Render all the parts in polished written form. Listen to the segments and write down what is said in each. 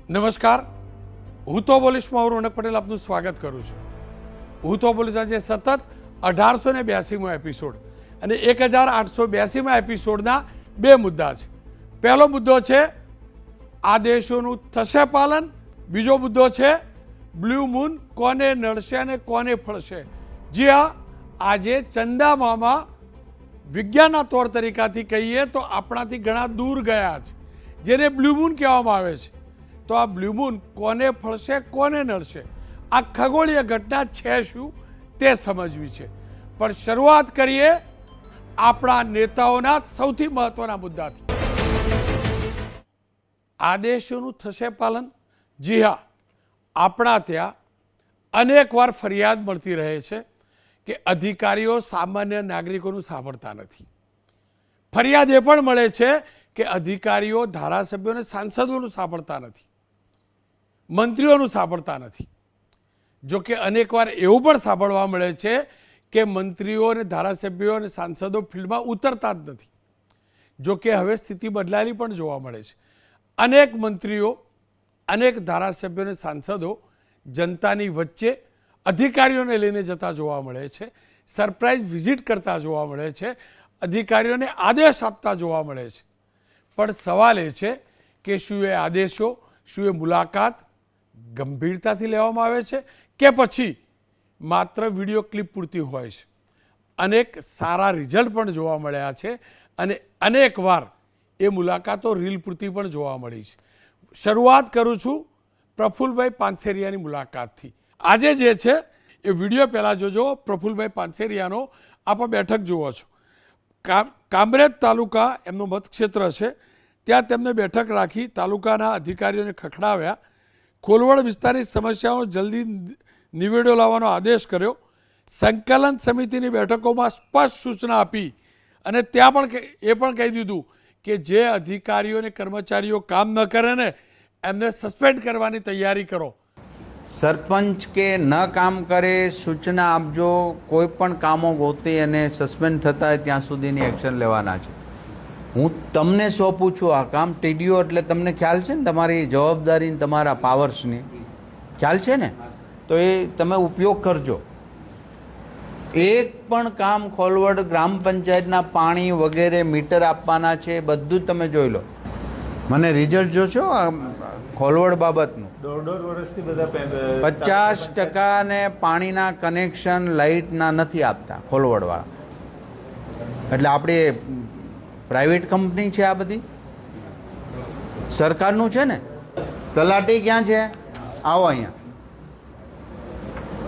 નમસ્કાર, હું તો પોલીસમાં રોનક પટેલ આપનું સ્વાગત કરું છું. હું તો પોલીસ આજે સતત 1882મો એપિસોડ અને 1882મા એપિસોડના બે મુદ્દા છે. પહેલો મુદ્દો છે આદેશોનું થશે પાલન, બીજો મુદ્દો છે બ્લુ મૂન કોને નડશે અને કોને ફળશે. જી હા, આજે ચંદા મામા વિજ્ઞાનના તौर તરીકાથી કહીએ તો આપણાથી ઘણા દૂર ગયા છે, જેને બ્લુ મૂન કહેવામાં આવે છે. તો આ બ્લુ મૂન કોને ફળશે કોને નડશે, આ ખગોળીય ઘટના છે શું તે સમજવી છે. પણ શરૂઆત કરીએ આપણા નેતાઓના સૌથી મહત્વના મુદ્દાથી. આદેશોનું થશે પાલન? જી હા, આપણા ત્યાં અનેકવાર ફરિયાદ મળતી રહે છે કે અધિકારીઓ સામાન્ય નાગરિકોનું સાંભળતા નથી. ફરિયાદ એ પણ મળે છે કે અધિકારીઓ ધારાસભ્યોને સાંસદોનું સાંભળતા નથી, મંત્રીઓનું સાંભળતા નથી. જો કે અનેકવાર એવું પણ સાંભળવા મળે છે કે મંત્રીઓ અને ધારાસભ્યો અને સાંસદો ફિલ્ડમાં ઉતરતા જ નથી. જો કે હવે સ્થિતિ બદલાયેલી પણ જોવા મળે છે. અનેક મંત્રીઓ, અનેક ધારાસભ્યો અને સાંસદો જનતાની વચ્ચે અધિકારીઓને લઈને જતા જોવા મળે છે, સરપ્રાઇઝ વિઝિટ કરતા જોવા મળે છે, અધિકારીઓને આદેશ આપતા જોવા મળે છે. પણ સવાલ એ છે કે શું એ આદેશો, શું એ મુલાકાત ગંભીરતાથી લેવામાં આવે છે કે પછી માત્ર વિડીયો ક્લિપ પૂરતી હોય છે. અનેક સારા રિઝલ્ટ પણ જોવા મળ્યા છે અને અનેક વાર એ મુલાકાતો રીલ પૂરતી પણ જોવા મળી છે. શરૂઆત કરું છું પ્રફુલભાઈ પાનસેરિયાની મુલાકાતથી. આજે જે છે એ વિડીયો પહેલાં જોજો. પ્રફુલભાઈ પાનસેરિયાનો આપ બેઠક જુઓ છો. કામરેજ તાલુકા એમનું મતક્ષેત્ર છે. ત્યાં તેમને બેઠક રાખી તાલુકાના અધિકારીઓને ખખડાવ્યા, ખોલવડ વિસ્તારની સમસ્યાઓ જલ્દી નિવેડો લાવવાનો આદેશ કર્યો, સંકલન સમિતિની બેઠકોમાં સ્પષ્ટ સૂચના આપી અને ત્યાં પણ એ પણ કહી દીધું કે જે અધિકારીઓ અને કર્મચારીઓ કામ ન કરે ને એમને સસ્પેન્ડ કરવાની તૈયારી કરો. સરપંચ કે ન કામ કરે સૂચના આપજો, કોઈ પણ કામો ગોતી અને સસ્પેન્ડ થતા હોય ત્યાં સુધીની એક્શન લેવાના છે. હું તમને સોંપું છું આ કામ. ટીડીઓ એટલે તમને ખ્યાલ છે ને તમારી જવાબદારી, તમારા પાવર્સની ખ્યાલ છે ને, તો એ તમે ઉપયોગ કરજો. એક પણ કામ ખોલવડ ગ્રામ પંચાયતના પાણી વગેરે મીટર આપવાના છે, બધું જ તમે જોઈ લો. મને રિઝલ્ટ જોશો ખોલવડ બાબતનું. 1.5 વર્ષથી બધા 50% ને પાણીના કનેક્શન લાઇટના નથી આપતા ખોલવડવાળા. એટલે આપણે પ્રાઇવેટ કંપની છે આ બધી? સરકારનું છે ને? તલાટી ક્યાં છે? આવો અહીંયા.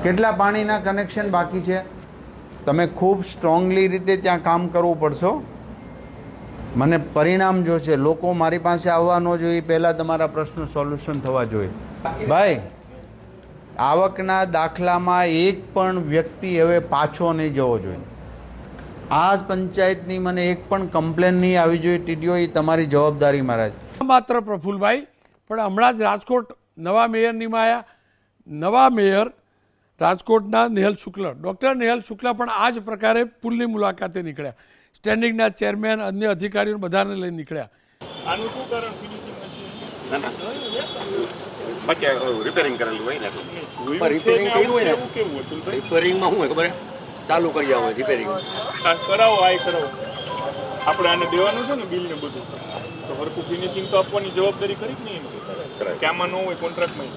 કેટલા પાણીના કનેક્શન બાકી છે? તમે ખૂબ સ્ટ્રોંગલી રીતે ત્યાં કામ કરવું પડશે. મને પરિણામ જોશે. લોકો મારી પાસે આવવા ન જોઈએ, પહેલાં તમારા પ્રશ્નો સોલ્યુશન થવા જોઈએ. ભાઈ, આવકના દાખલામાં એક પણ વ્યક્તિ હવે પાછો નહીં જવો જોઈએ. આ પંચાયતની મને એક પણ કમ્પ્લેન નહીં આવી જોઈએ. ટીડીઓ, એ તમારી જવાબદારી મહારાજ. માત્ર પ્રફુલભાઈ, પણ હમણાં જ રાજકોટ નવા મેયર નિમાયા. નવા મેયર રાજકોટના નેહલ શુક્લ, ડૉક્ટર નેહલ શુક્લ પણ આ જ પ્રકારે પુલની મુલાકાતે નીકળ્યા. સ્ટેન્ડિંગના ચેરમેન, અન્ય અધિકારીઓ બધાને લઈને નીકળ્યા. આનું શું કારણ? ફિનિશિંગ પછી રિપેરિંગ કરેલું હોય ને, રિપેરિંગ કર્યું હોય ને, કેવું હતું રિપેરિંગમાં શું હોય ખબર? ચાલુ કરી આવે રિપેરિંગ કરાવો, આ કરાવો. આપણે આને દેવાનું છે ને બિલ ને બધું, તો હરખું ફિનિશિંગ તો આપવાની જવાબદારી કરી જ નહીં કે આમાં ન હોય કોન્ટ્રાક્ટમાં.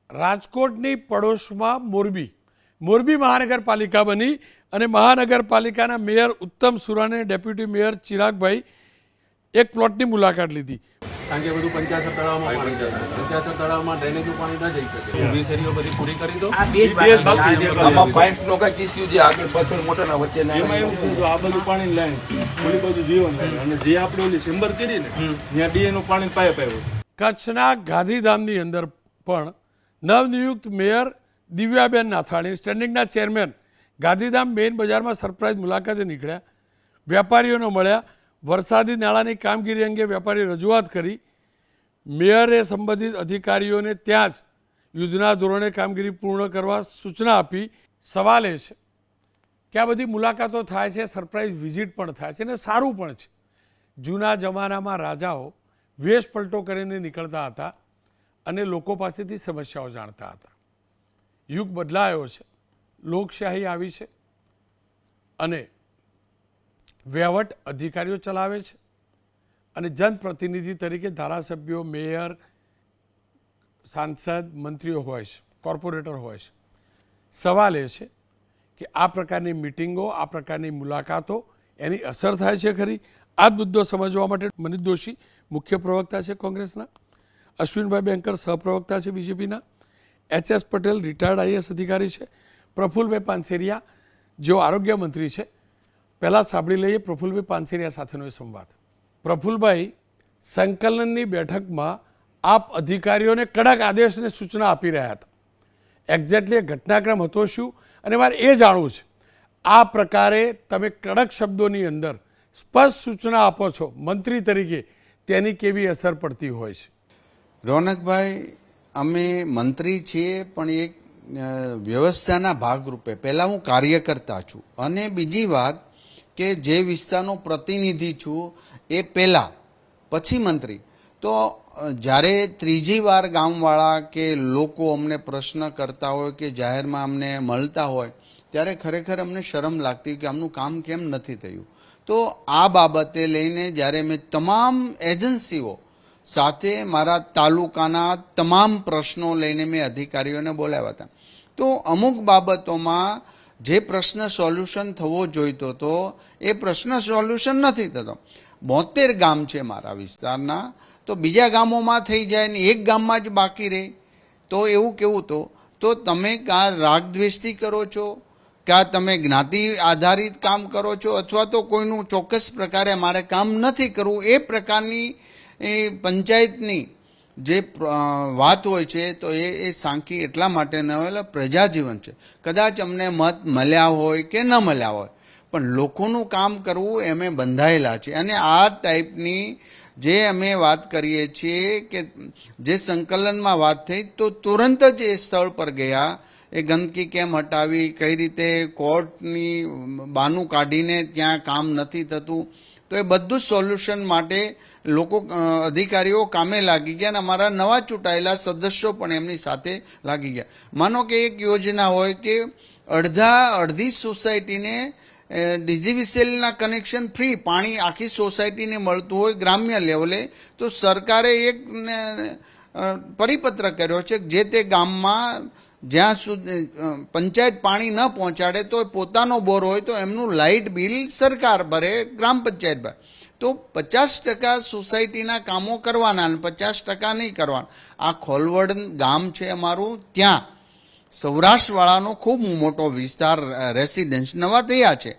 રાજકોટની પડોશમાં મોરબી મહાનગરપાલિકા બની અને મહાનગરપાલિકાના મેયર ઉત્તમ સુરાને ડેપ્યુટી મેયર ચિરાગભાઈ એક પ્લોટની મુલાકાત લીધી. કારણ કે બધું 50 તળાવમાં ડ્રેનેજનું પાણી ના જઈ શકે. ઊભી શેરીઓ બધી પૂરી કરી દો. આમાં પાઇપનો કઈ ઇસ્યુ છે આગળ પાછળ મોટાના વચ્ચે એમાં એવું થયું આ બધું પાણી લાઈન ઓલી બાજુ જીવન અને જે આપણે ઓલી ચેમ્બર કરી ને ત્યાં ડીએનું પાણી પાઇપ આવ્યું. કચ્છના ગાંધીધામની અંદર પણ નવનિયુક્ત મેયર દિવ્યાબેન નાથાણી, સ્ટેન્ડિંગના ચેરમેન, ગાંધીધામ મેઇન બજારમાં સરપ્રાઇઝ મુલાકાતે નીકળ્યા. વેપારીઓને મળ્યા. વરસાદી નાળાની કામગીરી અંગે વેપારીએ રજૂઆત કરી. મેયરે સંબંધિત અધિકારીઓને ત્યાં જ યુદ્ધના ધોરણે કામગીરી પૂર્ણ કરવા સૂચના આપી. સવાલ એ છે કે આ બધી મુલાકાતો થાય છે, સરપ્રાઇઝ વિઝિટ પણ થાય છે અને સારું પણ છે. જૂના જમાનામાં રાજાઓ વેશ પલટો કરીને નીકળતા હતા. અને લોકો પાસેથી સમસ્યાઓ જાણતા હતા. યુગ બદલાયો છે, લોકશાહી આવી છે અને વહીવટ અધિકારીઓ ચલાવે છે અને જનપ્રતિનિધિ તરીકે ધારાસભ્યો, મેયર, સાંસદ, મંત્રીઓ હોય છે, કોર્પોરેટર હોય છે. સવાલ એ છે કે આ પ્રકારની મિટિંગો, આ પ્રકારની મુલાકાતો એની અસર થાય છે ખરી? આ મુદ્દો સમજવા માટે મનીષ દોશી મુખ્ય પ્રવક્તા છે કોંગ્રેસના, અશ્વિનભાઈ બેંકર સહપ્રવક્તા છે બીજેપીના, એચ.એસ. પટેલ રિટાયર્ડ આઈએએસ અધિકારી છે, પ્રફુલભાઈ પાનસેરિયા જેઓ આરોગ્ય મંત્રી છે. પહેલાં સાંભળી લઈએ પ્રફુલભાઈ પાનસેરિયા સાથેનો એ સંવાદ. પ્રફુલભાઈ, સંકલનની બેઠકમાં આપ અધિકારીઓને કડક આદેશ અને સૂચના આપી રહ્યા હતા. એક્ઝેક્ટલી ઘટનાક્રમ હતો શું? અને મારે એ જાણવું છે, આ પ્રકારે તમે કડક શબ્દોની અંદર સ્પષ્ટ સૂચના આપો છો મંત્રી તરીકે, તેની કેવી અસર પડતી હોય છે? રોનકભાઈ, અમે મંત્રી છીએ પણ એક વ્યવસ્થાના ભાગરૂપે પહેલાં હું કાર્યકર્તા છું અને બીજી વાત કે જે વિસ્તારનો પ્રતિનિધિ છું એ પહેલાં, પછી મંત્રી. તો જ્યારે ત્રીજી વાર ગામવાળા કે લોકો અમને પ્રશ્ન કરતા હોય કે જાહેરમાં અમને મળતા હોય ત્યારે ખરેખર અમને શરમ લાગતી કે આમનું કામ કેમ નથી થયું. તો આ બાબતે લઈને જ્યારે મેં તમામ એજન્સીઓ સાથે મારા તાલુકાના તમામ પ્રશ્નો લઈને મેં અધિકારીઓને બોલાવ્યા હતા, તો અમુક બાબતોમાં જે પ્રશ્ન સોલ્યુશન થવો જોઈતો હતો એ પ્રશ્ન સોલ્યુશન નથી થતો. 72 ગામ છે મારા વિસ્તારના, તો બીજા ગામોમાં થઈ જાય ને એક ગામમાં જ બાકી રહે, તો એવું કેવું? તો તમે કાં રાગદ્વેષથી કરો છો, કાં તમે જ્ઞાતિ આધારિત કામ કરો છો, અથવા તો કોઈનું ચોક્કસ પ્રકારે મારે કામ નથી કરવું એ પ્રકારની પંચાયતની જે વાત હોય છે તો એ સાંખી એટલા માટે ન હોય, પ્રજાજીવન છે. કદાચ અમને મત મળ્યા હોય કે ન મળ્યા હોય, પણ લોકોનું કામ કરવું એમે બંધાયેલા છે. અને આ ટાઈપની જે અમે વાત કરીએ છીએ કે જે સંકલનમાં વાત થઈ, તો તુરંત જ એ સ્થળ પર ગયા. એ ગંદકી કેમ હટાવી, કઈ રીતે કોર્ટની બાનું કાઢીને ત્યાં કામ નથી થતું, તો એ બધું સોલ્યુશન માટે લોકો અધિકારીઓ કામે લાગી ગયા અને અમારા નવા ચૂંટાયેલા સદસ્યો પણ એમની સાથે લાગી ગયા. માનો કે એક યોજના હોય કે અડધી સોસાયટીને ડીજીવીસીએલના કનેક્શન ફ્રી પાણી આખી સોસાયટીને મળતું હોય ગ્રામ્ય લેવલે, તો સરકારે એક પરિપત્ર કર્યો છે જે તે ગામમાં જ્યાં સુધી પંચાયત પાણી ન પહોંચાડે તો પોતાનો બોર હોય તો એમનું લાઇટ બિલ સરકાર ભરે, ગ્રામ પંચાયત ભરે. તો 50% સોસાયટીના કામો કરવાના અને 50% નહીં કરવાના. આ ખોલવડ ગામ છે અમારું, ત્યાં સૌરાષ્ટ્રવાળાનો ખૂબ મોટો વિસ્તાર રેસિડેન્સ નવા થયા છે,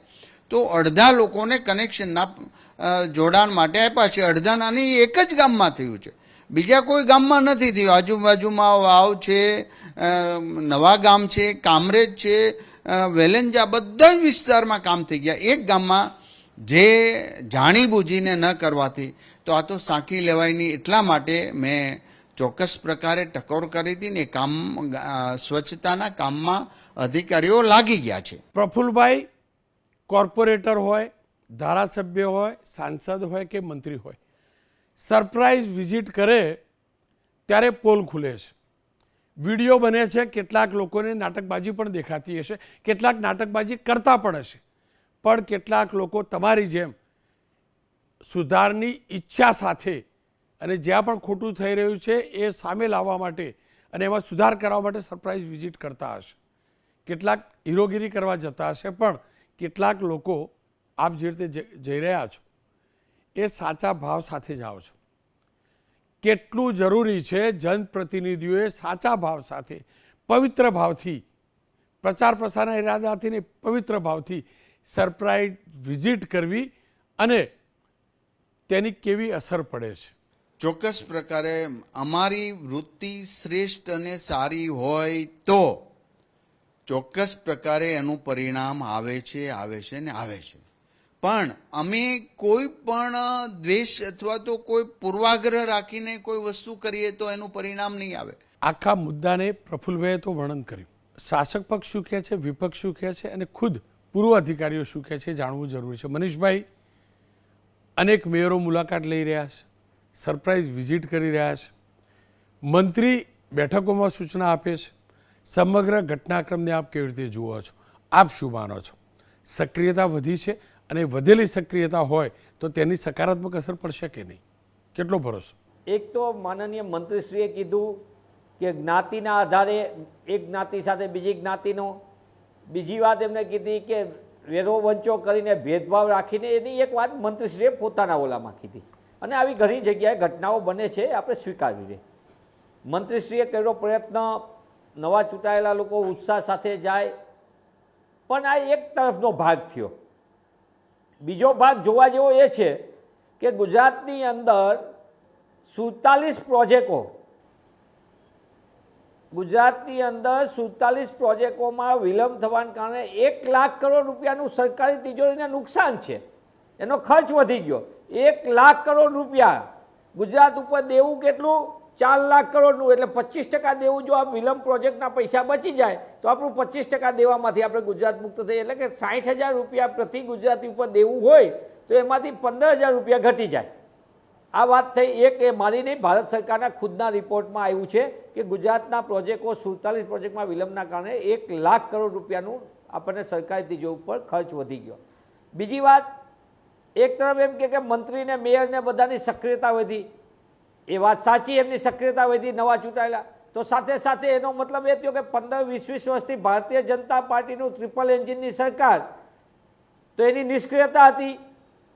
તો અડધા લોકોને કનેક્શનના જોડાણ માટે આપ્યા છે, અડધાનાની એક જ ગામમાં થયું છે, બીજા કોઈ ગામમાં નથી થયું. આજુબાજુમાં વાવ છે, નવા ગામ છે, કામરેજ છે, વેલેન્જા, બધા જ વિસ્તારમાં કામ થઈ ગયા. એક ગામમાં જે જાણીબૂજીને ન કરવાથી, તો આ તો સાંખી લેવાય નહીં. એટલા માટે મેં ચોક્કસ પ્રકારે ટકોર કરી હતી ને કામ સ્વચ્છતાના કામમાં અધિકારીઓ લાગી ગયા છે. પ્રફુલભાઈ, કોર્પોરેટર હોય, ધારાસભ્ય હોય, સાંસદ હોય કે મંત્રી હોય, સરપ્રાઇઝ વિઝિટ કરે ત્યારે પોલ ખુલે છે, વિડીયો બને છે, કેટલાક લોકોને નાટકબાજી પણ દેખાતી હશે, કેટલાક નાટકબાજી કરતા પણ હશે, પણ કેટલાક લોકો તમારી જેમ સુધારની ઈચ્છા સાથે અને જ્યાં પણ ખોટું થઈ રહ્યું છે એ સામે લાવવા માટે અને એમાં સુધાર કરવા માટે સરપ્રાઇઝ વિઝિટ કરતા હશે. કેટલાક હીરોગીરી કરવા જતા હશે, પણ કેટલાક લોકો આપ જે રીતે જઈ રહ્યા છો એ સાચા ભાવ સાથે જાઓ છો. કેટલું જરૂરી છે જનપ્રતિનિધિઓએ સાચા ભાવ સાથે, પવિત્ર ભાવથી, પ્રચાર પ્રસારના ઇરાદાથી ને પવિત્ર ભાવથી સરપ્રાઇઝ વિઝિટ કરવી અને તેની કેવી અસર પડે છે? ચોક્કસ પ્રકારે અમારી વૃત્તિ શ્રેષ્ઠ અને સારી હોય તો ચોક્કસ પ્રકારે એનું પરિણામ આવે છે ને આવે છે. પણ અમે કોઈ પણ દ્વેષ અથવા તો કોઈ પૂર્વાગ્રહ રાખીને કોઈ વસ્તુ કરીએ તો એનું પરિણામ નહીં આવે. આખા મુદ્દાને પ્રફુલભાઈએ તો વર્ણન કર્યું. શાસક પક્ષ શું કહે છે, વિપક્ષ શું કહે છે અને ખુદ પૂર્વ અધિકારીઓ શું કહે છે જાણવું જરૂરી છે. મનીષભાઈ, અનેક મેયરો મુલાકાત લઈ રહ્યા છે, સરપ્રાઇઝ વિઝિટ કરી રહ્યા છે, મંત્રી બેઠકોમાં સૂચના આપે છે, સમગ્ર ઘટનાક્રમને આપ કેવી રીતે જુઓ છો? આપ શું માનો છો? સક્રિયતા વધી છે અને વધેલી સક્રિયતા હોય તો તેની સકારાત્મક અસર પડશે કે નહીં? કેટલો ભરોસો? એક તો માનનીય મંત્રીશ્રીએ કીધું કે જ્ઞાતિના આધારે એક જ્ઞાતિ સાથે બીજી જ્ઞાતિનો, બીજી વાત એમને કીધી કે વેરો વંચો કરીને ભેદભાવ રાખીને, એની એક વાત મંત્રીશ્રીએ પોતાના ઓલામાં કીધી. અને આવી ઘણી જગ્યાએ ઘટનાઓ બને છે, આપણે સ્વીકારવી જોઈએ. મંત્રીશ્રીએ કર્યો પ્રયત્ન, નવા ચૂંટાયેલા લોકો ઉત્સાહ સાથે જાય, પણ આ એક તરફનો ભાગ થયો. બીજો ભાગ જોવા જેવો એ છે કે ગુજરાતની અંદર 47 પ્રોજેક્ટો, ગુજરાતની અંદર 47 પ્રોજેક્ટોમાં વિલંબ થવાને કારણે 1 લાખ કરોડ રૂપિયાનું સરકારી તિજોરીને નુકસાન છે. એનો ખર્ચ વધી ગયો. 1 લાખ કરોડ રૂપિયા ગુજરાત ઉપર દેવું કેટલું? 4 લાખ કરોડનું. એટલે 25% દેવું જો આ વિલંબ પ્રોજેક્ટના પૈસા બચી જાય તો આપણું 25% દેવામાંથી આપણે ગુજરાત મુક્ત થઈએ. એટલે કે 60,000 રૂપિયા પ્રતિ ગુજરાતી ઉપર દેવું હોય તો એમાંથી 15,000 રૂપિયા ઘટી જાય. આ વાત થઈ એક. એ મારી નહીં, ભારત સરકારના ખુદના રિપોર્ટમાં આવ્યું છે કે ગુજરાતના પ્રોજેક્ટો 47 પ્રોજેક્ટમાં વિલંબના કારણે 1 લાખ કરોડ રૂપિયાનું આપણને સરકારી તિજોરી ઉપર ખર્ચ વધી ગયો. બીજી વાત, એક તરફ એમ કે મંત્રીને મેયરને બધાની સક્રિયતા વધી, એ વાત સાચી, એમની સક્રિયતા વધી નવા ચૂંટાયેલા. તો સાથે સાથે એનો મતલબ એ થયો કે 15-20 વર્ષથી ભારતીય જનતા પાર્ટીનું ટ્રિપલ એન્જિનની સરકાર, તો એની નિષ્ક્રિયતા હતી.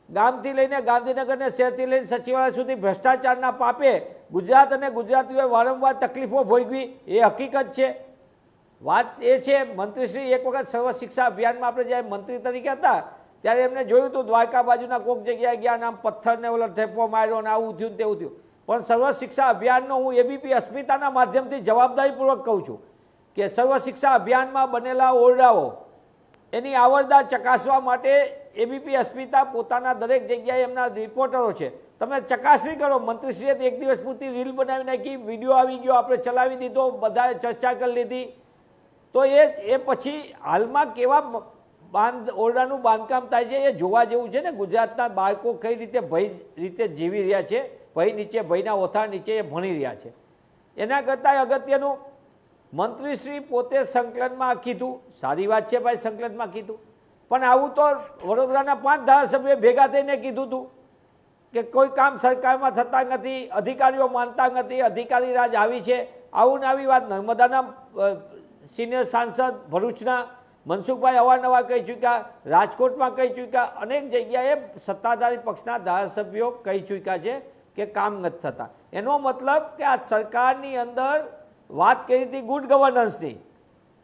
ગામથી લઈને ગાંધીનગરને શહેરથી લઈને સચિવાલય સુધી ભ્રષ્ટાચારના પાપે ગુજરાત અને ગુજરાતીઓએ વારંવાર તકલીફો ભોગવી, એ હકીકત છે. વાત એ છે, મંત્રીશ્રી એક વખત સર્વ શિક્ષા અભિયાનમાં આપણે જ્યારે મંત્રી તરીકે હતા ત્યારે એમને જોયું હતું દ્વારકા બાજુના કોઈક જગ્યાએ ગયા, નામ પથ્થરને ઓલો ઠેપો માર્યો અને આવું થયું તેવું થયું. પણ સર્વ શિક્ષા અભિયાનનો હું એબીપી અસ્મિતાના માધ્યમથી જવાબદારીપૂર્વક કહું છું કે સર્વ શિક્ષા અભિયાનમાં બનેલા ઓરડાઓ, એની આવરદા ચકાસવા માટે એબીપી અસ્મિતા પોતાના દરેક જગ્યાએ એમના રિપોર્ટરો છે. તમે ચકાસણી કરો. મંત્રીશ્રીએ એક દિવસ પૂરતી રીલ બનાવી નાખી, વિડીયો આવી ગયો, આપણે ચલાવી દીધો, બધાએ ચર્ચા કરી લીધી. તો એ પછી હાલમાં કેવા ઓરડાનું બાંધકામ થાય છે એ જોવા જેવું છે ને. ગુજરાતના બાળકો કઈ રીતે ભય રીતે જીવી રહ્યા છે, ભય નીચે, ભયના ઓથાર નીચે એ ભણી રહ્યા છે. એના કરતાં અગત્યનું, મંત્રીશ્રી પોતે સંકલનમાં કીધું, સારી વાત છે ભાઈ, સંકલનમાં કીધું, પણ આવું તો વડોદરાના 5 ધારાસભ્યોએ ભેગા થઈને કીધું હતું કે કોઈ કામ સરકારમાં થતા નથી, અધિકારીઓ માનતા નથી, અધિકારી રાજ આવી છે. આવું ને આવી વાત નર્મદાના સિનિયર સાંસદ ભરૂચના મનસુખભાઈ અવારનવાર કહી ચૂક્યા, રાજકોટમાં કહી ચૂક્યા, અનેક જગ્યાએ સત્તાધારી પક્ષના ધારાસભ્યો કહી ચૂક્યા છે કે કામ નથી થતા. એનો મતલબ કે આ સરકારની અંદર વાત કરી હતી ગુડ ગવર્નન્સની,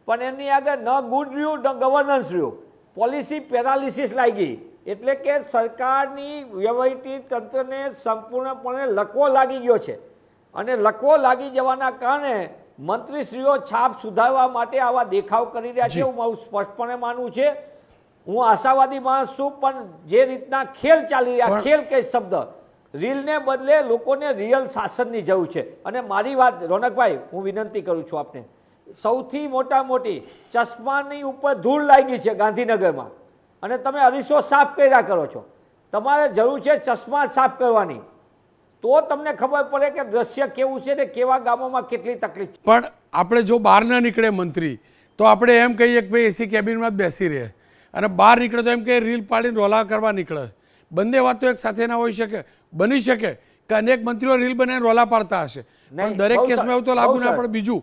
પણ એમની આગળ ન ગુડ રહ્યું ન ગવર્નન્સ રહ્યું, પોલિસી પેરાલિસિસ લાગી. એટલે કે સરકારની વહીવટી તંત્રને સંપૂર્ણપણે લકવો લાગી ગયો છે. અને લકવો લાગી જવાના કારણે મંત્રીશ્રીઓ છાપ સુધારવા માટે આવા દેખાવ કરી રહ્યા છે. હું મારું સ્પષ્ટપણે માનવું છે, હું આશાવાદી માણસ છું, પણ જે રીતના ખેલ ચાલી રહ્યા, ખેલ કે શબ્દ, રીલને બદલે લોકોને રિયલ શાસનની જરૂર છે. અને મારી વાત રોનકભાઈ, હું વિનંતી કરું છું આપને, સૌથી મોટી ચશ્માની ઉપર ધૂળ લાગી છે ગાંધીનગરમાં, અને તમે અરીસો સાફ કર્યા કરો છો. તમારે જરૂર છે ચશ્મા સાફ કરવાની, તો તમને ખબર પડે કે દ્રશ્ય કેવું છે ને કેવા ગામોમાં કેટલી તકલીફ છે. પણ આપણે જો બહાર ના નીકળે મંત્રી, તો આપણે એમ કહીએ કે ભાઈ એસી કેબિનમાં જ બેસી રહે, અને બહાર નીકળે તો એમ કે રીલ પાડીને રોલા કરવા નીકળે. બંને વાતો એક સાથે ના હોઈ શકે. બની શકે કે અનેક મંત્રીઓ રીલ બનાવીને રોલા પાડતા હશે, પણ દરેક કેસમાં એવું તો લાગુ ના પડે. બીજું,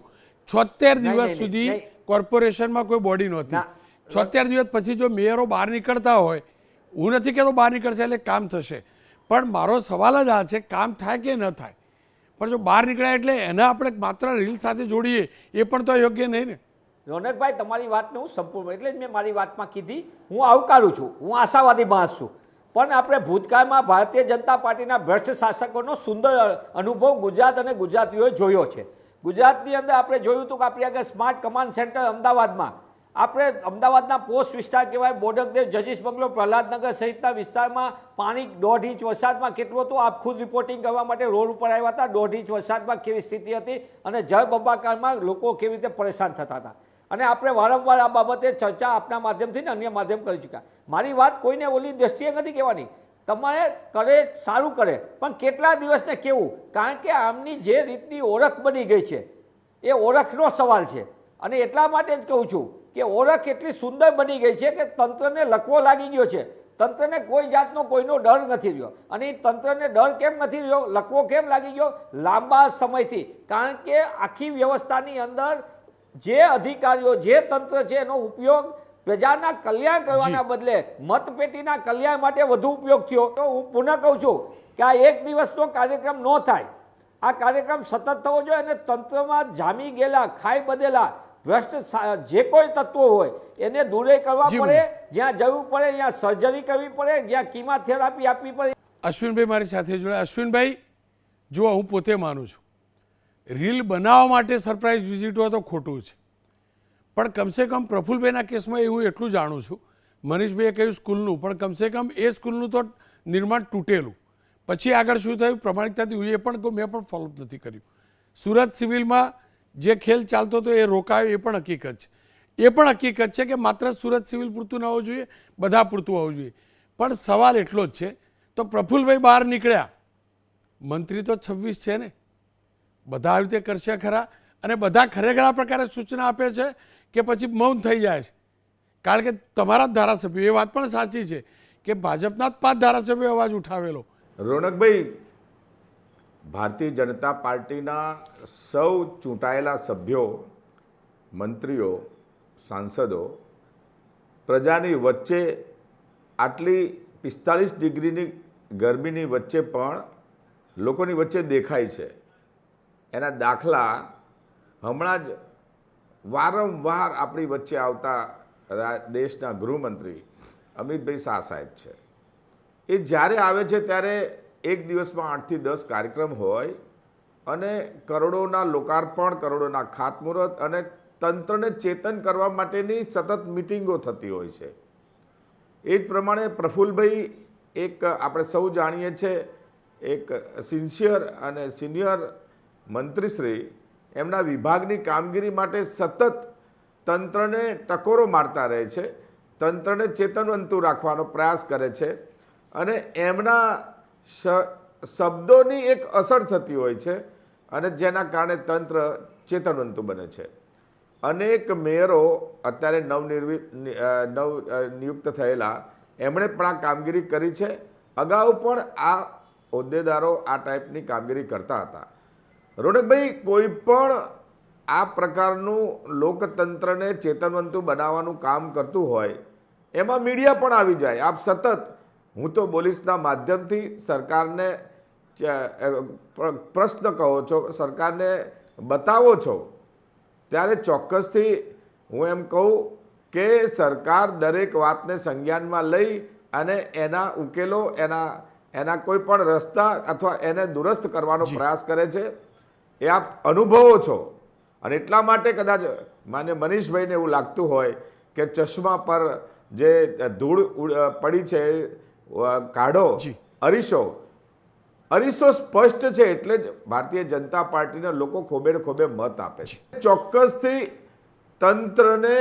76 દિવસ સુધી કોર્પોરેશનમાં કોઈ બોડી નહોતી. 76 દિવસ પછી જો મેયરો બહાર નીકળતા હોય, હું નથી કહેતો બહાર નીકળશે એટલે કામ થશે, પણ મારો સવાલ જ આ છે, કામ થાય કે ન થાય. પણ જો બહાર નીકળ્યા એટલે એને આપણે માત્ર રીલ સાથે જોડીએ એ પણ તો યોગ્ય નહીં ને. રોનકભાઈ, તમારી વાતને હું સંપૂર્ણ, એટલે જ મેં મારી વાતમાં કીધી, હું આવકારું છું, હું આશાવાદી માણસ છું. પણ આપણે ભૂતકાળમાં ભારતીય જનતા પાર્ટીના ભ્રષ્ટ શાસકોનો સુંદર અનુભવ ગુજરાત અને ગુજરાતીઓએ જોયો છે. ગુજરાતની અંદર આપણે જોયું હતું કે આપણી આગળ સ્માર્ટ કમાન્ડ સેન્ટર અમદાવાદમાં, આપણે અમદાવાદના પોસ્ટ વિસ્તાર કહેવાય, બોડકદેવ, જજીસ બંગલો, પ્રહલાદનગર સહિતના વિસ્તારમાં પાણી 1.5 ઇંચ વરસાદમાં કેટલું હતું, આપ ખુદ રિપોર્ટિંગ કરવા માટે રોડ ઉપર આવ્યા હતા. 1.5 ઇંચ વરસાદમાં કેવી સ્થિતિ હતી અને જળબંબાકારમાં લોકો કેવી રીતે પરેશાન થતા હતા. અને આપણે વારંવાર આ બાબતે ચર્ચા આપના માધ્યમથી ને અન્ય માધ્યમ કરી ચૂક્યા. મારી વાત કોઈને ઓલી દ્રષ્ટિએ નથી કહેવાની, તમારે કરે સારું કરે, પણ કેટલા દિવસને કેવું, કારણ કે આમની જે રીતની ઓળખ બની ગઈ છે એ ઓળખનો સવાલ છે. અને એટલા માટે જ કહું છું કે ઓળખ એટલી સુંદર બની ગઈ છે કે તંત્રને લકવો લાગી ગયો છે. તંત્રને કોઈ જાતનો કોઈનો ડર નથી રહ્યો. અને એ તંત્રને ડર કેમ નથી રહ્યો, લકવો કેમ લાગી ગયો? લાંબા સમયથી. કારણ કે આખી વ્યવસ્થાની અંદર જે અધિકારીઓ, જે તંત્ર છે એનો ઉપયોગ પ્રજાના કલ્યાણ કરવાના બદલે મતપેટીના કલ્યાણ માટે વધુ ઉપયોગ થયો. તો હું પુનઃ કહું છું કે આ એક દિવસનો કાર્યક્રમ ન થાય, આ કાર્યક્રમ સતત થવો જોઈએ. અને તંત્રમાં જામી ગયેલા, ખાઈ બધેલા ભ્રષ્ટ જે કોઈ તત્વો હોય એને દૂરે કરવા પડે. જ્યાં જરૂર પડે ત્યાં સર્જરી કરવી પડે, જ્યાં કિમોથેરાપી આપવી પડે. અશ્વિનભાઈ મારી સાથે જોડાયા. અશ્વિનભાઈ, જુઓ, હું પોતે માનું છું રીલ બનાવવા માટે સરપ્રાઇઝ વિઝિટ હોય તો ખોટું છે, પણ કમસે કમ પ્રફુલભાઈના કેસમાં એવું એટલું જાણું છું, મનીષભાઈએ કહ્યું સ્કૂલનું, પણ કમસે કમ એ સ્કૂલનું તો નિર્માણ તૂટેલું. પછી આગળ શું થયું પ્રમાણિકતાથી એ પણ મેં પણ ફોલોઅપ નથી કર્યું. સુરત સિવિલમાં જે ખેલ ચાલતો હતો એ રોકાયો, એ પણ હકીકત છે. એ પણ હકીકત છે કે માત્ર સુરત સિવિલ પૂરતું ન હોવું જોઈએ, બધા પૂરતું હોવું જોઈએ. પણ સવાલ એટલો જ છે, તો પ્રફુલભાઈ બહાર નીકળ્યા, મંત્રી તો 26 છે ને, બધા આવી રીતે કરશે ખરા? અને બધા ખરેખર આ પ્રકારે સૂચના આપે છે કે પછી મૌન થઈ જાય છે? કારણ કે તમારા જ ધારાસભ્યો, એ વાત પણ સાચી છે કે ભાજપના જ 5 ધારાસભ્યો અવાજ ઉઠાવેલો. રોનકભાઈ, ભારતીય જનતા પાર્ટીના સૌ ચૂંટાયેલા સભ્યો, મંત્રીઓ, સાંસદો પ્રજાની વચ્ચે આટલી 45 ડિગ્રીની ગરમીની વચ્ચે પણ લોકોની વચ્ચે દેખાય છે. એના દાખલા હમણાં જ વારંવાર આપણી વચ્ચે આવતા દેશના ગૃહમંત્રી અમિતભાઈ શાહ સાહેબ છે. એ જ્યારે આવે છે ત્યારે એક દિવસમાં 8 થી 10 કાર્યક્રમ હોય અને કરોડોના લોકાર્પણ, કરોડોના ખાતમુહૂર્ત અને તંત્રને ચેતન કરવા માટેની સતત મિટિંગો થતી હોય છે. એ જ પ્રમાણે પ્રફુલભાઈ એક આપણે સૌ જાણીએ છીએ એક સિન્સિયર અને સિનિયર મંત્રીશ્રી, એમના વિભાગની કામગીરી માટે સતત તંત્રને ટકોરો મારતા રહે છે, તંત્રને ચેતનવંતું રાખવાનો પ્રયાસ કરે છે અને એમના શબ્દોની એક અસર થતી હોય છે અને જેના કારણે તંત્ર ચેતનવંતું બને છે. અનેક મેયરો અત્યારે નિયુક્ત થયેલા, એમણે પણ આ કામગીરી કરી છે. અગાઉ પણ આ હોદ્દેદારો આ ટાઈપની કામગીરી કરતા હતા. રોનકભાઈ, કોઈ પણ આ પ્રકારનું લોકતંત્રને ચેતનવંતું બનાવવાનું કામ કરતું હોય એમાં મીડિયા પણ આવી જાય. આપ સતત, હું તો પોલીસના માધ્યમથી સરકારને પ્રશ્ન કહો છો, સરકારને બતાવો છો, ત્યારે ચોક્કસથી હું એમ કહું કે સરકાર દરેક વાતને સંજ્ઞાનમાં લઈ અને એના ઉકેલો, એના કોઈ પણ રસ્તા અથવા એને દુરસ્ત કરવાનો પ્રયાસ કરે છે. એ આપ અનુભવો છો. અને એટલા માટે કદાચ માન્ય મનીષભાઈને એવું લાગતું હોય કે ચશ્મા પર જે ધૂળ પડી છે, કાઢો અરીસો સ્પષ્ટ છે, એટલે જ ભારતીય જનતા પાર્ટીના લોકો ખોબે ખોબે મત આપે છે. ચોક્કસથી તંત્રને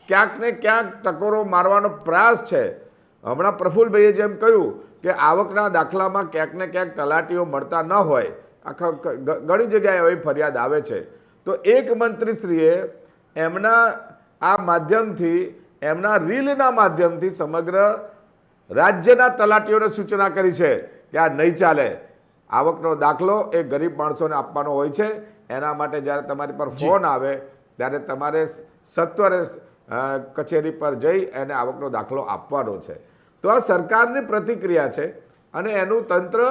ક્યાંક ને ક્યાંક ટકોરો મારવાનો પ્રયાસ છે. હમણાં પ્રફુલભાઈએ જેમ કહ્યું કે આવકના દાખલામાં ક્યાંક ને ક્યાંક તલાટીઓ મળતા ન હોય, ઘણી જગ્યાએ એવી ફરિયાદ આવે છે. તો એક મંત્રીશ્રીએ એમના આ માધ્યમથી, એમના રીલના માધ્યમથી સમગ્ર રાજ્યના તલાટીઓને સૂચના કરી છે કે આ નહીં ચાલે. આવકનો દાખલો એ ગરીબ માણસોને આપવાનો હોય છે. એના માટે જ્યારે તમારી પર ફોન આવે ત્યારે તમારે સત્વરે કચેરી પર જઈ અને આવકનો દાખલો આપવાનો છે. તો આ સરકારની પ્રતિક્રિયા છે અને એનું તંત્ર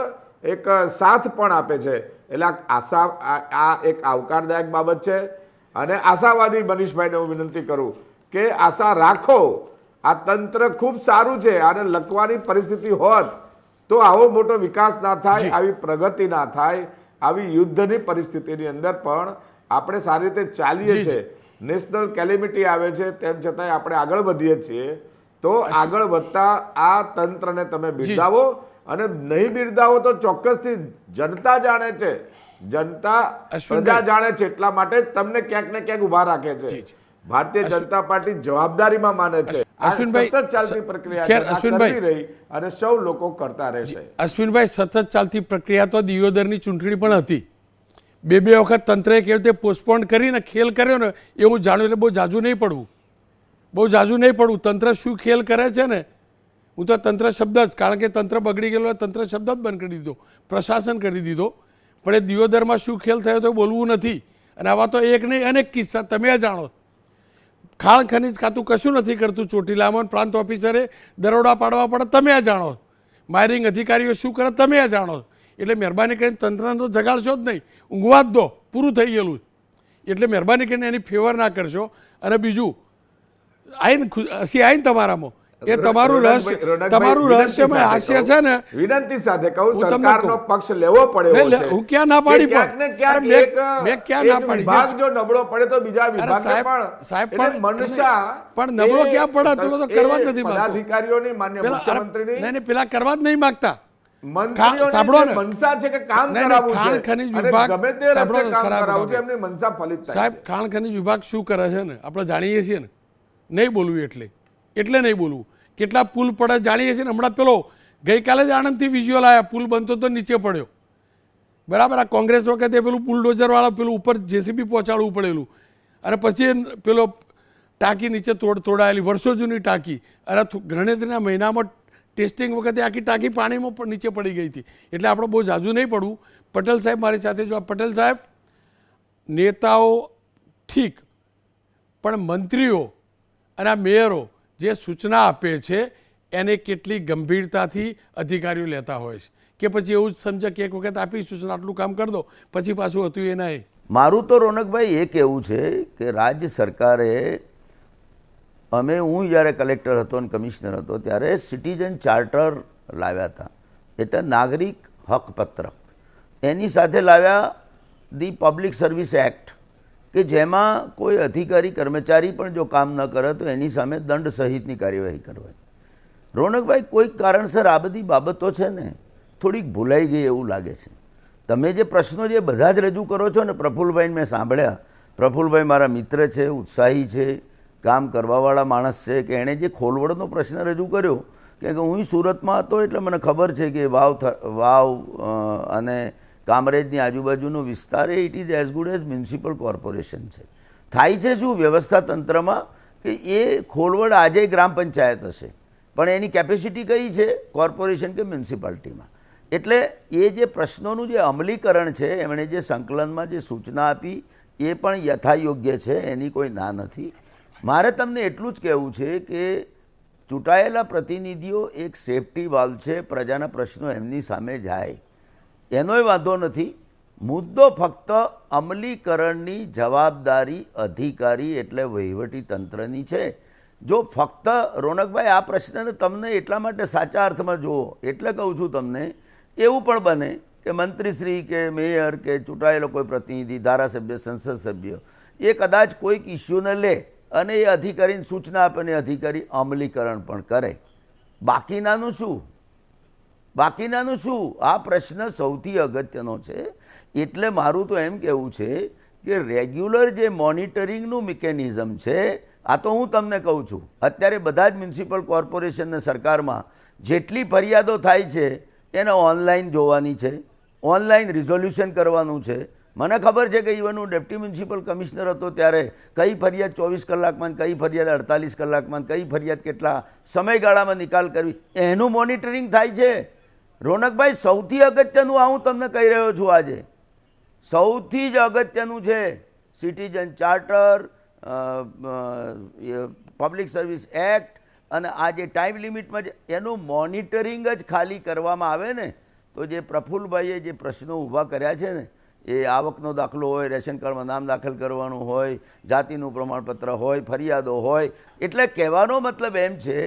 એક સાથ પણ આપે છે. એટલે આ એક આવકારદાયક બાબત છે. અને આશાવાદી મનીષભાઈને હું વિનંતી કરું કે આશા રાખો, આ તંત્ર ખૂબ સારું છે. અને લખવાની પરિસ્થિતિ હોત તો આવો મોટો વિકાસ ના થાય, આવી પ્રગતિ ના થાય, આવી યુદ્ધની પરિસ્થિતિની અંદર પણ આપણે સારી રીતે ચાલીએ છીએ. નેશનલ કેલેમિટી આવે છે તેમ છતાંય આપણે આગળ વધીએ છીએ. તો આગળ વધતા આ તંત્રને તમે બિરદાવો, અને નહીં બિરદાવો તો ચોક્કસથી જનતા જાણે છે, જનતા પ્રજા જાણે છે, એટલા માટે તમને ક્યાંક ને ક્યાંક ઉભા રાખે છે. ભારતીય જનતા પાર્ટી જવાબદારીમાં માને છે. આ અશ્વિનભાઈ, સતત ચાલતી પ્રક્રિયા ખેર, છે. આ અશ્વિનભાઈ. કરતી રહી અને સૌ લોકો કરતા રહેશે. અશ્વિનભાઈ, સતત ચાલતી પ્રક્રિયા તો દિયોદરની ચૂંટણી પણ હતી. બે વખત તંત્રએ કેવી રીતે પોસ્ટપોન કરીને ખેલ કર્યો ને એ હું જાણ્યું, એટલે બહુ જાજુ નહીં પડવું. તંત્ર શું ખેલ કરે છે ને, હું તો તંત્ર શબ્દ જ, કારણ કે તંત્ર બગડી ગયેલો, તંત્ર શબ્દ જ બંધ કરી દીધો, પ્રશાસન કરી દીધો. પણ એ દિયોદરમાં શું ખેલ થયો તો બોલવું નથી. અને આવા તો એક નહીં અનેક કિસ્સા તમે જાણો. ખાણ ખનીજ ખાતું કશું નથી કરતું, ચોટીલામાં પ્રાંત ઓફિસરે દરોડા પાડવા પડે તમે જાણો, માયરિંગ અધિકારીઓ શું કરે તમે જાણો. એટલે મહેરબાની કરીને તંત્રનો જગાડશો જ નહીં, ઊંઘવા જ દો, પૂરું થઈ ગયેલું. એટલે મહેરબાની કરીને એની ફેવર ના કરશો. અને બીજું આઈને આઈને તમારામાં એ તમારું રહસ્યમય હાસ્ય છે ને, વિનંતી સાથે કહું, હું તમને સરકારનો કહું. પક્ષ લેવો પડે એવો નહીં, છે. હું ક્યાં ના પાડી કે ક્યાંક ને પણ? ક્યાંક અરે એક- મેં ક્યાં ના એક પાડી? વિભાગ જો નબળો પડે તો બીજા વિભાગને સાહેબ, પણ સાહેબ એટલે પણ- મનસા પણ નબળો એ- ક્યાં પડે? પેલો તો કરવા જ નથી માંગતો. પદાધિકારીઓની માન્ય પેલા મુખ્યમંત્રીની નહીં, પેલા કરવા જ નહીં માગતા. મંત્રીઓની સાંભળો જે ને. મનસા છે કે કામ નહીં, કરાવવું ખાણ છે ખનીજ અને વિભાગ ગમે તે સાંભળો રસ્તે તો કામ ખરા કરાવવું છે, બાબત. એમની મનસા ફલિત થાય સાહેબ, ખાણ ખનીજ વિભાગ શું કરે છે ને આપણે જાણીએ છીએ ને. નહીં બોલવું એટલે નહીં બોલવું. કેટલા પુલ પડે જાણીએ છીએ ને. હમણાં પેલો ગઈકાલે જ આણંદથી વિઝ્યુઅલ આવ્યા, પુલ બનતો તો નીચે પડ્યો. બરાબર, આ કોંગ્રેસ વખતે પેલું બુલડોઝરવાળા પેલું ઉપર જેસીબી પહોંચાડવું પડેલું, અને પછી પેલો ટાંકી નીચે તોડાયેલી વર્ષો જૂની ટાંકી, અને ગણતરીના મહિનામાં ટેસ્ટિંગ વખતે આખી ટાંકી પાણીમાં નીચે પડી ગઈ હતી. એટલે આપણે બહુ જાજુ નહીં પડવું. પટેલ સાહેબ મારી સાથે જો, પટેલ સાહેબ, નેતાઓ ઠીક, પણ મંત્રીઓ અને આ મેયરો જે સૂચના આપે છે એને કેટલી ગંભીરતાથી અધિકારીઓ લેતા હોય છે, કે પછી એવું જ સમજે કે એક વખત આપી સૂચના આટલું કામ કરી દો, પછી પાછું હતું એ નહીં. મારું તો રોનકભાઈ એ કહેવું છે કે રાજ્ય સરકારે, હું જ્યારે કલેક્ટર હતો અને કમિશનર હતો ત્યારે સિટીઝન ચાર્ટર લાવ્યા હતા, એટલે નાગરિક હકપત્રક. એની સાથે લાવ્યા ધી પબ્લિક સર્વિસ એક્ટ, કે જેમાં કોઈ અધિકારી કર્મચારી પણ જો કામ ન કરે તો એની સામે દંડ સહિતની કાર્યવાહી કરવાની. રોનકભાઈ, કોઈક કારણસર આ બધી બાબતો છે ને થોડીક ભૂલાઈ ગઈ એવું લાગે છે. તમે જે પ્રશ્નો જે બધા જ રજૂ કરો છો ને, પ્રફુલ્લભાઈને મેં સાંભળ્યા. પ્રફુલ્લભાઈ મારા મિત્ર છે, ઉત્સાહી છે, કામ કરવાવાળા માણસ છે, કે એણે જે ખોલવડનો પ્રશ્ન રજૂ કર્યો, કે હું સુરતમાં હતો એટલે મને ખબર છે કે વાવ અને કામરેજની આજુબાજુનો વિસ્તાર એ it is as good as municipal corporation છે. થાય છે શું વ્યવસ્થા તંત્રમાં કે એ ખોલવડ આજે ગ્રામ પંચાયત હશે, પણ એની કેપેસિટી કઈ છે? કોર્પોરેશન કે મ્યુનિસિપાલિટીમાં. એટલે એ જે પ્રશ્નોનું જે અમલીકરણ છે, એમણે જે સંકલનમાં જે સૂચના આપી એ પણ યથાયોગ્ય છે, એની કોઈ ના નથી. મારે તમને એટલું જ કહેવું છે કે ચૂંટાયેલા પ્રતિનિધિઓ એક સેફટી વાલ્વ છે, પ્રજાના પ્રશ્નો એમની સામે જાય એનોય વાંધો નથી. મુદ્દો ફક્ત અમલીકરણની જવાબદારી અધિકારી એટલે વહીવટી તંત્રની છે. જો ફક્ત રોનકભાઈ આ પ્રશ્નને તમને એટલા માટે સાચા અર્થમાં જુઓ એટલે કહું છું તમને, એવું પણ બને કે મંત્રીશ્રી કે મેયર કે ચૂંટાયેલો કોઈ પ્રતિનિધિ, ધારાસભ્ય, સંસદ સભ્ય એ કદાચ કોઈક ઇસ્યુને લે અને એ અધિકારીને સૂચના આપે અને અધિકારી અમલીકરણ પણ કરે. બાકીનાનું શું? આ પ્રશ્ન સૌથી અગત્યનો છે. એટલે મારું તો એમ કહેવું છે કે રેગ્યુલર જે મોનિટરિંગનું મિકેનિઝમ છે, આ તો હું તમને કહું છું, અત્યારે બધા જ મ્યુનિસિપલ કોર્પોરેશનને સરકારમાં જેટલી ફરિયાદો થાય છે એને ઓનલાઈન જોવાની છે, ઓનલાઈન રિઝોલ્યુશન કરવાનું છે. મને ખબર છે કે ઇવન હું ડેપ્ટી મ્યુનિસિપલ કમિશનર હતો ત્યારે કઈ ફરિયાદ 24 કલાકમાં, કઈ ફરિયાદ 48 કલાકમાં, કઈ ફરિયાદ કેટલા સમયગાળામાં નિકાલ કરવી, એનું મોનિટરિંગ થાય છે. રોનકભાઈ, સૌથી અગત્યનું આ હું તમને કહી રહ્યો છું, આજે સૌથી જ અગત્યનું છે citizen charter, public service act અને આ જે ટાઈમ લિમિટમાં એનું મોનિટરિંગ જ ખાલી કરવામાં આવે ને, તો જે પ્રફુલ્લભાઈએ જે પ્રશ્નો ઊભા કર્યા છે ને, એ આવકનો દાખલો હોય, રેશન કાર્ડમાં નામ દાખલ કરવાનું હોય, જાતિનું પ્રમાણપત્ર હોય, ફરિયાદો હોય, એટલે કહેવાનો મતલબ એમ છે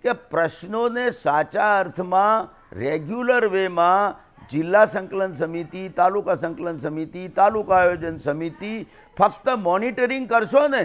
કે પ્રશ્નોને સાચા અર્થમાં રેગ્યુલર વેમાં જિલ્લા સંકલન સમિતિ, તાલુકા સંકલન સમિતિ, તાલુકા આયોજન સમિતિ ફક્ત મોનિટરિંગ કરશો ને.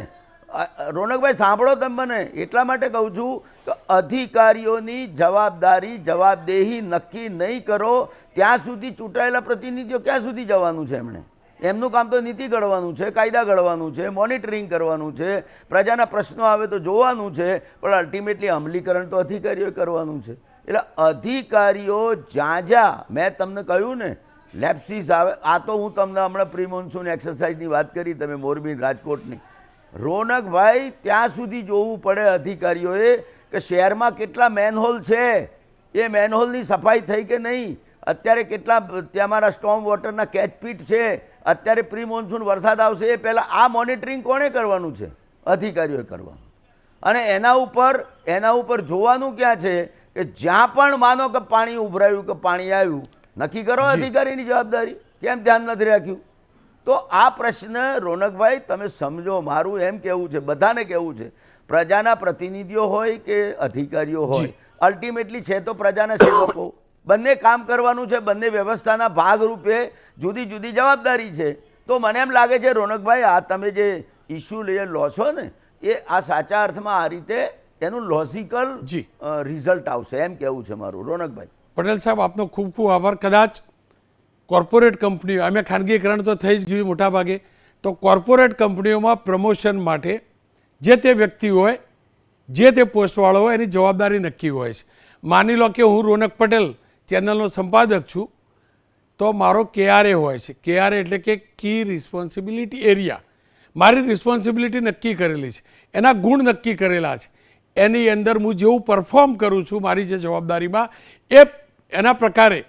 રોનકભાઈ સાંભળો તમે મને, એટલા માટે કહું છું કે અધિકારીઓની જવાબદેહી નક્કી નહીં કરો ત્યાં સુધી ચૂંટાયેલા પ્રતિનિધિઓ ક્યાં સુધી જવાનું છે? એમણે એમનું કામ તો નીતિ ઘડવાનું છે, કાયદા ઘડવાનું છે, મોનિટરિંગ કરવાનું છે, પ્રજાના પ્રશ્નો આવે તો જોવાનું છે, પણ અલ્ટિમેટલી અમલીકરણ તો અધિકારીઓએ કરવાનું છે. એટલે અધિકારીઓ જ્યાં મેં તમને કહ્યું ને લેપ્સિસ આવે, આ તો હું તમને હમણાં પ્રી મોન્સૂન એક્સરસાઇઝની વાત કરી, તમે મોરબી રાજકોટની. રોનકભાઈ, ત્યાં સુધી જોવું પડે અધિકારીઓએ કે શહેરમાં કેટલા મેનહોલ છે, એ મેનહોલની સફાઈ થઈ કે નહીં, અત્યારે કેટલા ત્યાં મારા સ્ટોમ વોટરના કેચપીટ છે, અત્યારે પ્રી મોન્સૂન વરસાદ આવશે એ પહેલાં આ મોનિટરિંગ કોણે કરવાનું છે? અધિકારીઓએ કરવાનું. અને એના ઉપર જોવાનું ક્યાં છે કે જ્યાં પણ માનો કે પાણી ઉભરાયું કે પાણી આવ્યું, નક્કી કરો અધિકારીની જવાબદારી, કેમ ધ્યાન નથી રાખ્યું? તો આ પ્રશ્ન રોનકભાઈ તમે સમજો, મારું એમ કહેવું છે, બધાને કહેવું છે, પ્રજાના પ્રતિનિધિઓ હોય કે અધિકારીઓ હોય, અલ્ટિમેટલી છે તો પ્રજાના સેવકો, બંને કામ કરવાનું છે, બંને વ્યવસ્થાના ભાગરૂપે જુદી જુદી જવાબદારી છે. તો મને એમ લાગે છે રોનકભાઈ, આ તમે જે ઇસ્યુ લો છો ને, એ આ સાચા અર્થમાં આ રીતે એનું લોજિકલ રિઝલ્ટ આવશે, એમ કહેવું છે મારું. રોનકભાઈ. પટેલ સાહેબ, આપનો ખૂબ ખૂબ આભાર. કદાચ કોર્પોરેટ કંપનીઓ, અમે ખાનગીકરણ તો થઈ જ ગયું મોટા ભાગે, તો કોર્પોરેટ કંપનીઓમાં પ્રમોશન માટે જે તે વ્યક્તિ હોય, જે તે પોસ્ટવાળો હોય, એની જવાબદારી નક્કી હોય છે. માની લો કે હું રોનક પટેલ ચેનલનો સંપાદક છું, તો મારો KRA હોય છે. KRA એટલે કે કી રિસ્પોન્સિબિલિટી એરિયા. મારી રિસ્પોન્સિબિલિટી નક્કી કરેલી છે, એના ગુણ નક્કી કરેલા છે, એની અંદર હું જેવું પરફોર્મ કરું છું મારી જે જવાબદારીમાં, એના પ્રકારે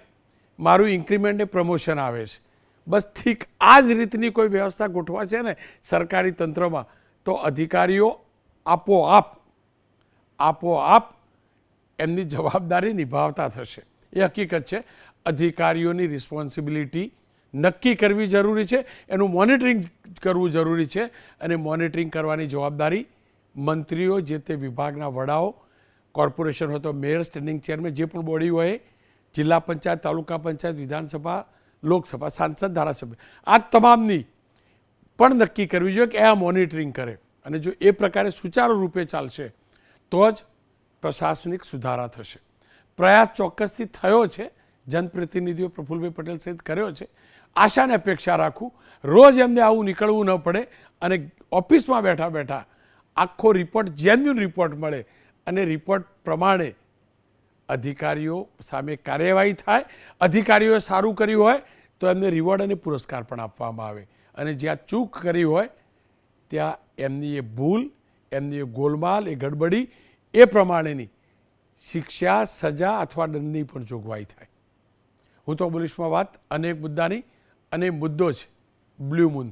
મારું ઇન્ક્રીમેન્ટ ને પ્રમોશન આવે છે. બસ ઠીક આ જ રીતની કોઈ વ્યવસ્થા ગોઠવા છે ને સરકારી તંત્રમાં, તો અધિકારીઓ આપોઆપ એમની જવાબદારી નિભાવતા થશે. એ હકીકત છે. અધિકારીઓની રિસ્પોન્સિબિલિટી નક્કી કરવી જરૂરી છે, એનું મોનિટરિંગ કરવું જરૂરી છે, અને મોનિટરિંગ કરવાની જવાબદારી મંત્રીઓ, જે તે વિભાગના વડાઓ, કોર્પોરેશન હોય તો મેયર, સ્ટેન્ડિંગ ચેરમેન, જે પણ બોડી હોય, જિલ્લા પંચાયત, તાલુકા પંચાયત, વિધાનસભા, લોકસભા, સાંસદ, ધારાસભ્ય, આ તમામની પણ નક્કી કરવી જોઈએ કે આ મોનિટરિંગ કરે. અને જો એ પ્રકારે સુચારુ રૂપે ચાલશે તો જ પ્રશાસનિક સુધારા થશે. પ્રયાસ ચોક્કસથી થયો છે, જનપ્રતિનિધિઓ પ્રફુલભાઈ પટેલ સહિત કર્યો છે. આશાને અપેક્ષા રાખું રોજ એમને આવું નીકળવું ન પડે, અને ઓફિસમાં બેઠા બેઠા આખો રિપોર્ટ, જેન્યુન રિપોર્ટ મળે, અને રિપોર્ટ પ્રમાણે અધિકારીઓ સામે કાર્યવાહી થાય. અધિકારીઓએ સારું કર્યું હોય તો એમને રિવોર્ડ અને પુરસ્કાર પણ આપવામાં આવે, અને જ્યાં ચૂક કરી હોય ત્યાં એમની એ ભૂલ, એમની એ ગોલમાલ, એ ગડબડી, એ પ્રમાણેની શિક્ષા, સજા અથવા દંડની પણ જોગવાઈ થાય. હું તો બોલીશમાં વાત અનેક મુદ્દાની, અને મુદ્દો છે બ્લુ મૂન.